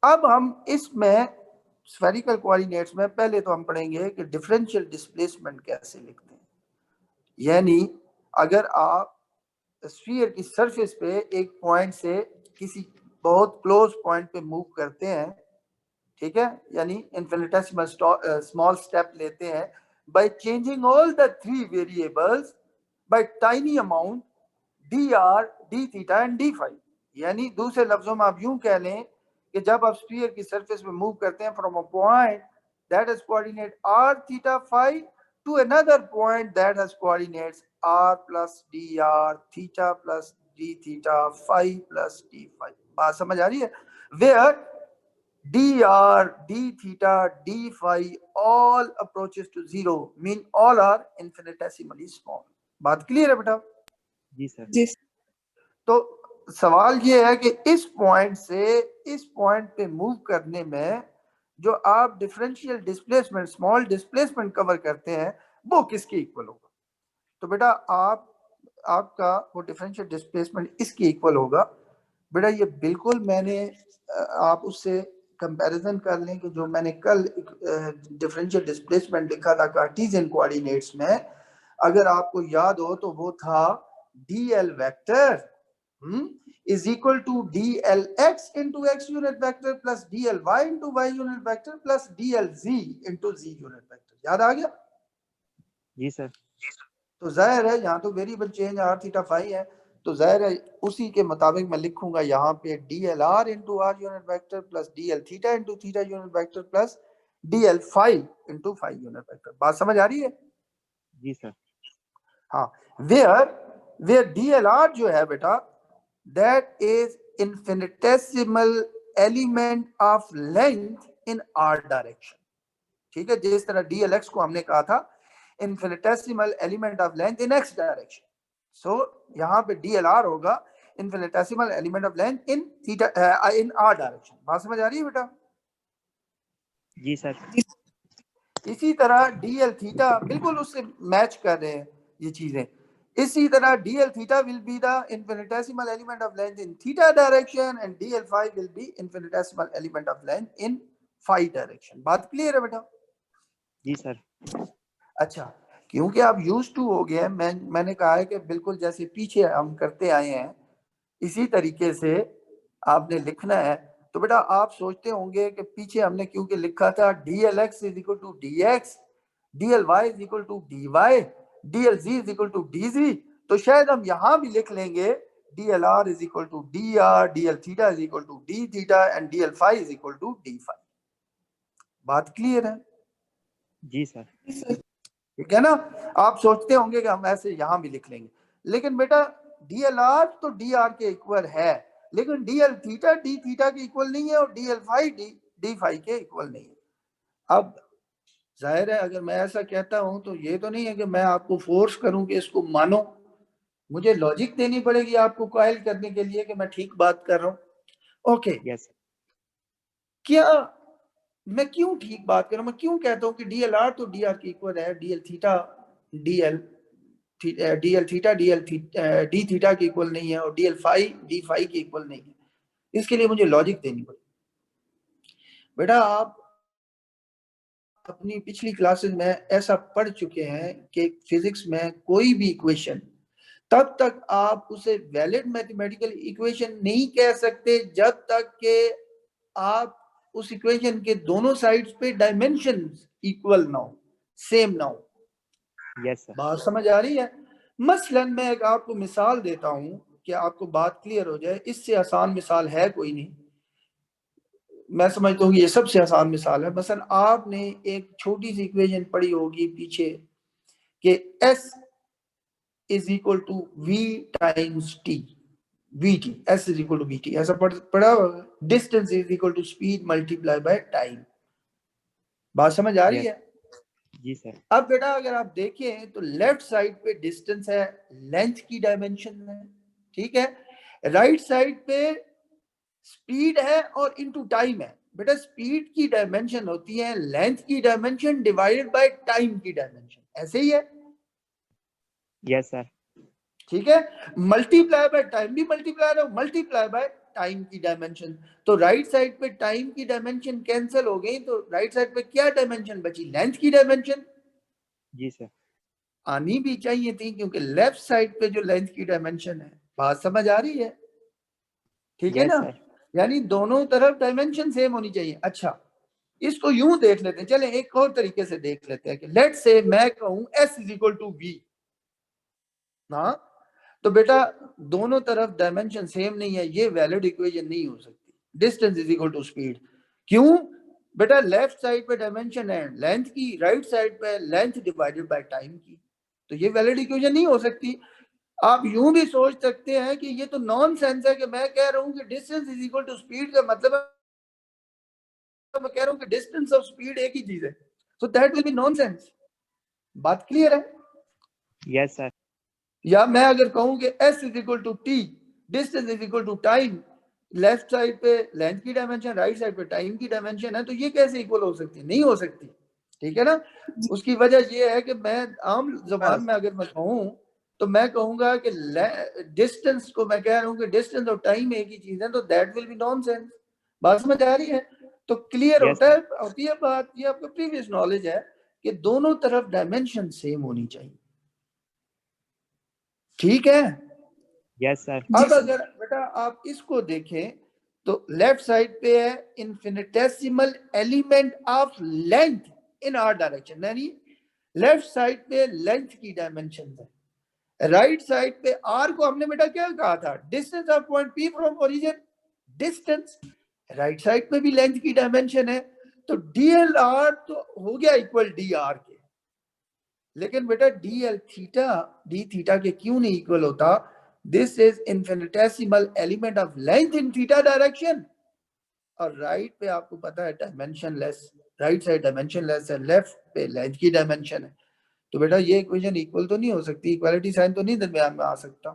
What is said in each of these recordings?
अब हम इसमें स्फेरिकल कोऑर्डिनेट्स में पहले तो हम पढ़ेंगे कि डिफरेंशियल डिस्प्लेसमेंट कैसे लिखते हैं। यानी अगर आप स्फीयर की सरफेस पे एक पॉइंट से किसी बहुत क्लोज पॉइंट पे मूव करते हैं, ठीक है, यानी इन्फिनिटेसिमल स्मॉल स्टेप लेते हैं by changing all the three variables by tiny amount D R, D theta and D phi. यानी दूसरे लफ्जों में आप यूं कह लें कि जब आप स्फीयर की सरफेस पे मूव करते हैं from a point that has coordinate R theta phi to another point that has coordinates R plus D R theta plus D theta phi plus D phi. बात समझ आ रही है? Where dr, d theta, d phi all approaches to zero mean all are infinitesimally small। बात clear है बेटा? जी sir. जी तो सवाल ये है कि इस पॉइंट से इस पॉइंट पे मूव करने में जो आप differential displacement small displacement cover करते हैं वो किसके इक्वल होगा? तो बेटा आपका वो डिफरेंशियल डिस्प्लेसमेंट इसके इक्वल होगा। बेटा ये बिल्कुल मैंने आप उससे कंपैरिजन कर लें कि जो मैंने कल डिफरेंशियल डिस्प्लेसमेंट लिखा था कार्टेशियन कोऑर्डिनेट्स में, अगर आपको याद हो तो वो था dl vector is equal to dlx into x unit vector plus dly into y unit vector plus dlz into z unit vector। याद आ गया? जी सर। तो जाहिर है यहाँ तो variable change R theta phi है, तो जाहिर है उसी के मुताबिक मैं लिखूंगा यहाँ पे D L R into R unit vector plus D L theta into theta unit vector plus D L phi into phi unit vector. बात समझ आ रही है? जी सर। हाँ, वेयर डी एल आर जो है बेटा that is infinitesimal element of length in are direction. ठीक है, जिस तरह डी एल एक्स को हमने कहा था infinitesimal element of length in x direction, so यहाँ पे DLR होगा infinitesimal element of length in theta in are direction. बात समझ आ रही है बेटा? जी सर। इसी तरह DL थीटा बिल्कुल उससे मैच कर रहे हैं ये चीजें। इसी तरह DL theta will be the infinitesimal element of length in theta direction and DL phi will be infinitesimal element of length in phi direction. बात क्लियर है बेटा? जी सर। अच्छा, क्योंकि आप यूज टू हो गए, मैंने कहा है कि बिल्कुल जैसे पीछे हम करते आए हैं इसी तरीके से आपने लिखना है। तो बेटा आप सोचते होंगे कि पीछे हमने क्योंकि लिखा था DLX is equal to DX, DLY is equal to DY, DLZ is equal to DZ, तो शायद हम यहां भी लिख लेंगे DLR is equal to DR, DL theta is equal to D theta and DL phi is equal to D phi. बात clear है? जी सर। ठीक है ना? आप सोचते होंगे कि हम ऐसे यहां भी लिख लेंगे, लेकिन बेटा DLR तो DR के इक्वल है, लेकिन DL थीटा D थीटा के इक्वल नहीं है और DL फाई D फाई के इक्वल नहीं है। अब जाहिर है अगर मैं ऐसा कहता हूं तो ये तो नहीं है कि मैं आपको फोर्स करूं कि इसको मानो, मुझे लॉजिक देनी पड़ेगी आपको कायल करने के लिए कि मैं ठीक बात कर रहा हूं। Okay, yes. क्या मैं क्यों ठीक बात कर रहा हूं? मैं क्यों कहता हूं कि DLR तो DR के इक्वल है, DL theta DL theta D theta के इक्वल नहीं है और DL फाई D फाई के इक्वल नहीं है। इसके लिए मुझे लॉजिक देनी पड़ेगी। बेटा आप अपनी पिछली क्लासेस में ऐसा पढ़ चुके हैं कि फिजिक्स में कोई भी इक्वेशन तब तक आप उसे वैलिड मैथमेटिकल इक्वेशन नहीं कह सकते जब तक कि आप उस इक्वेशन के दोनों साइड्स पे डायमेंशंस इक्वल ना हो, सेम ना हो। Yes sir. बात समझ आ रही है? मसलन मैं एक आपको मिसाल देता हूं कि आपको बात क्लियर हो जाए। इससे आसान मिसाल है कोई नहीं, मैं समझता हूँ ये सबसे आसान मिसाल है। मसलन आपने एक छोटी सी इक्वेशन पढ़ी होगी पीछे कि S is equal to V times T, VT, S is equal to VT, ऐसा पढ़ा होगा। Distance is equal to speed multiply by time. बात समझ आ रही है? जी सर। अब बेटा अगर आप देखें तो लेफ्ट साइड पे डिस्टेंस है, लेंथ की डायमेंशन है, ठीक है। राइट साइड पे स्पीड है और इनटू टाइम है। बेटा स्पीड की डायमेंशन होती है लेंथ की डायमेंशन डिवाइडेड बाय टाइम की डायमेंशन, ऐसे ही है? Yes sir. ठीक है, मल्टीप्लाई बाय टाइम भी मल्टीप्लाई है, मल्टीप्लाई बाय टाइम की डायमेंशन, तो राइट साइड पे टाइम की डायमेंशन कैंसिल हो गई, तो राइट साइड पे क्या डायमेंशन बची, लेंथ की डायमेंशन जी सर। आनी भी चाहिए थी, क्योंकि लेफ्ट साइड पे जो लेंथ की डायमेंशन है, बात समझ आ रही है, ठीक है यस ना, सर। यानी दोनों तरफ डायमेंशन सेम होनी चाहिए। अच्छा, इसको यूं देख लेते हैं, चले एक और तरीके से देख लेते हैं कि लेट से मैं कहूं s is equal to v ना, तो बेटा दोनों तरफ डायमेंशन सेम नहीं है, ये वैलिड इक्वेशन नहीं हो सकती। Distance is equal to speed, क्यों बेटा, लेफ्ट साइड पे डायमेंशन है लेंथ की, राइट साइड पे लेंथ डिवाइडेड बाय टाइम की, तो ये वैलिड इक्वेशन नहीं हो सकती। आप यूं भी सोच सकते हैं कि ये तो नॉन सेंस है कि मैं कह रहा हूं कि distance is equal to speed, का मतलब है मैं कह रहा हूं कि डिस्टेंस और स्पीड एक ही चीज है, so that will be nonsense. बात क्लियर है? Yes sir. या मैं अगर कहूं कि s is equal to T, distance is equal to time, left side पे लेंथ की डायमेंशन, राइट साइड पे टाइम की डायमेंशन है, तो ये कैसे इक्वल हो सकती है, नहीं हो सकती, ठीक है ना। उसकी वजह ये है कि मैं आम जबान में अगर मैं कहूं तो मैं कहूंगा कि डिस्टेंस को मैं कह रहा हूं कि डिस्टेंस और टाइम एक ही चीज है, तो दैट विल बी नॉनसेंस। बात समझ आ रही है? तो क्लियर यस होता सर। है, होती है बात, ये आपका प्रीवियस नॉलेज है कि दोनों तरफ डायमेंशन सेम होनी चाहिए, ठीक है। Yes sir. अब अगर बेटा आप इसको देखें तो लेफ्ट साइड पे है infinitesimal element of length in are direction, यानी लेफ्ट साइड पे लेंथ की डायमेंशन है, राइट साइड पे आर को हमने बेटा क्या कहा था, distance of point P from origin, distance, right side पे भी लेंथ की डायमेंशन है, तो डीएल आर तो हो गया इक्वल डी आर के, लेकिन बेटा डीएल थीटा डी थीटा के क्यों नहीं इक्वल होता, this is infinitesimal element of length in theta direction, और राइट पे आपको पता है dimension less, right side dimension less है, लेफ्ट पे लेंथ की डायमेंशन है, तो बेटा ये इक्वेशन इक्वल तो नहीं हो सकती, इक्वालिटी साइन तो नहीं दरमियान में आ सकता,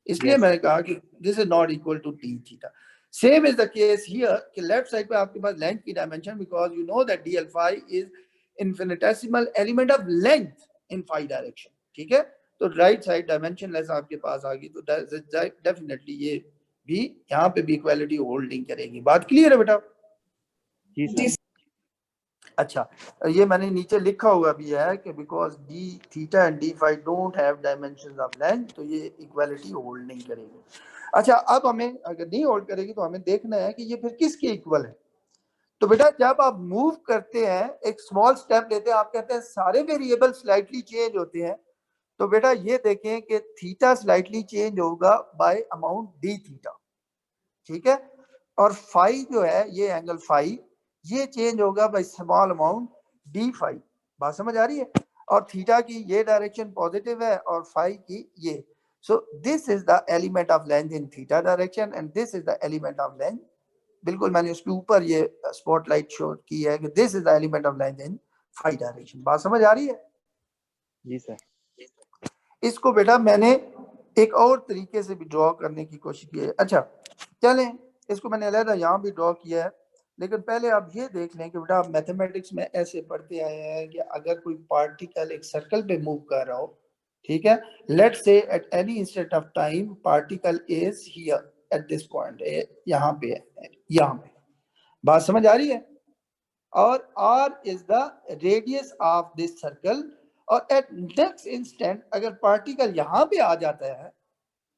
इसलिए यस मैंने सर। कहा कि this is not equal to D theta. Same is the case here कि लेफ्ट साइड पे आपके पास लेंथ की dimension, because you know that DL phi is infinitesimal element of length in phi direction, ठीक है, तो राइट साइड डायमेंशन लेस आपके पास आ गई, तो डेफिनेटली ये भी यहाँ पे भी इक्वालिटी होल्डिंग करेगी। बात क्लियर है बेटा? जी सर। अच्छा, ये मैंने नीचे लिखा हुआ भी है कि because D theta and D phi don't have dimensions of length, तो ये इक्वालिटी होल्ड नहीं करेगी। अच्छा, अब हमें अगर नहीं होल्ड करेगी तो हमें देखना है कि ये फिर किसके इक्वल है। तो बेटा जब आप मूव करते हैं, एक स्मॉल स्टेप लेते हैं, आप कहते हैं सारे वेरिएबल स्लाइटली चेंज होते हैं, तो बेटा ये देखें कि थीटा स्लाइटली चेंज होगा बाय अमाउंट डी थीटा, ठीक है, और फाई जो है ये एंगल फाई, ये चेंज होगा by small amount D phi. बात समझ आ रही है? और थीटा की ये डायरेक्शन पॉजिटिव है और फाई की ये, so this is the element of length in theta direction and this is the element of length, बिल्कुल मैंने उसके ऊपर ये स्पॉटलाइट शो की है कि this is the element of length in phi direction. बात समझ आ रही है? जी सर। इसको बेटा मैंने एक और तरीके से भी ड्रॉ करने की कोशिश की है। अच्छा चलें, इसको मैंने अलग यहाँ भी ड्रॉ किया है, लेकिन पहले आप ये देख लें कि बेटा आप मैथमेटिक्स में ऐसे पढ़ते आए हैं कि अगर कोई पार्टिकल एक सर्कल पे मूव कर रहा हो, ठीक है, let's say at any instant of time particle is here at this point, यहाँ पे है, यहाँ पे। बात समझ आ रही है? और r is the radius of this circle, और एट नेक्स्ट इंस्टेंट अगर पार्टिकल यहां पे आ जाता है,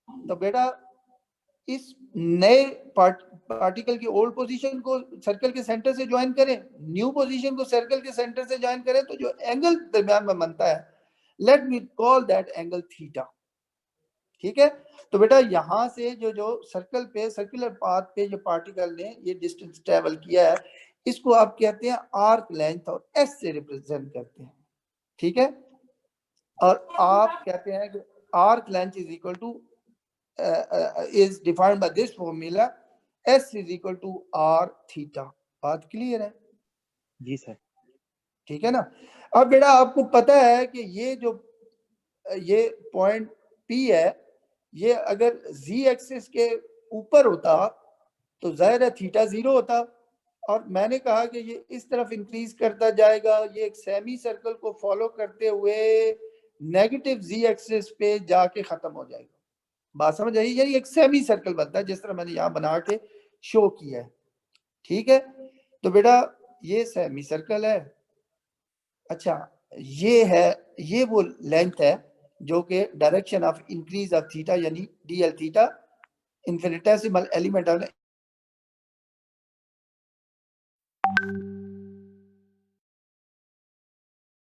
तो बेटा इस नए पार्टिकल की ओल्ड पोजीशन को सर्कल के सेंटर से ज्वाइन करें, न्यू पोजीशन को सर्कल के सेंटर से ज्वाइन करें, तो जो एंगल दरमियान में बनता है, let me call that angle theta, ठीक है। तो बेटा यहां से जो जो सर्कल पे सर्कुलर पाथ पे जो पार्टिकल ने ये डिस्टेंस ट्रेवल किया है, इसको आप कहते हैं आर्क लेंथ और एस से रिप्रेजेंट करते हैं, ठीक है। और आप कहते हैं कि arc length is equal to is defined by this formula, s is equal to r theta। बात क्लियर है? जी सर। ठीक है ना। अब बेटा आपको पता है कि ये जो ये पॉइंट P है, ये अगर z एक्सिस के ऊपर होता तो जाहिर है थीटा 0 होता, और मैंने कहा कि ये इस तरफ इंक्रीज करता जाएगा, ये एक सेमी सर्कल को फॉलो करते हुए नेगेटिव z एक्सिस पे जाके खत्म हो जाएगा। बात समझ आई? यानी एक सेमी सर्कल बनता है जिस तरह मैंने यहाँ बना के शो किया है, ठीक है। तो बेटा ये सेमी सर्कल है। अच्छा, ये है, ये वो लेंथ है जो कि direction of increase of theta यानी D L theta infinitesimal element of